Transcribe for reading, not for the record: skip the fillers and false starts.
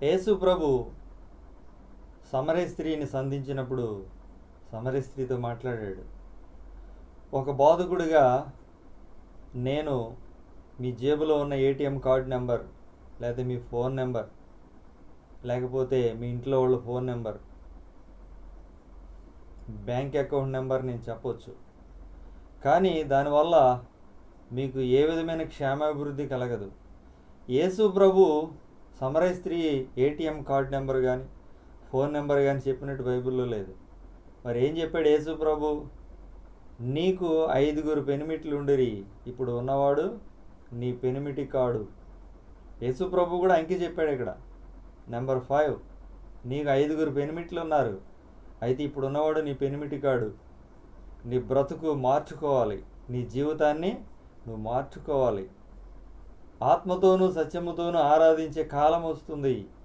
యేసు ప్రభు సమరయ స్త్రీని సంధించినప్పుడు సమరయ స్త్రీతో మాట్లాడాడు. ఒక బోధకుడిగా నేను మీ జేబులో ఉన్న ఏటీఎం కార్డు నెంబర్, లేదా మీ ఫోన్ నెంబర్, లేకపోతే మీ ఇంట్లో వాళ్ళ phone number, bank account number నేను చెప్పొచ్చు. కానీ దానివల్ల మీకు ఏ విధమైన క్షేమాభివృద్ధి కలగదు. యేసు ప్రభు సమరయ స్త్రీ ఏటీఎం కార్డు నెంబర్ కానీ ఫోన్ నెంబర్ కానీ చెప్పినట్టు బైబిల్లో లేదు. మరి ఏం చెప్పాడు యేసు ప్రభు? నీకు 5 పెనిమిట్లు ఉండిరి, ఇప్పుడు ఉన్నవాడు నీ పెనిమిటి కాడు. యేసు ప్రభు కూడా అంకి చెప్పాడు ఇక్కడ, నెంబర్ 5, నీకు 5 పెనిమిట్లు ఉన్నారు, అయితే ఇప్పుడు ఉన్నవాడు నీ పెనిమిటి కాడు. నీ బ్రతుకు మార్చుకోవాలి, నీ జీవితాన్ని నువ్వు మార్చుకోవాలి. ఆత్మతోనూ సత్యముతోనూ ఆరాధించే కాలం వస్తుంది.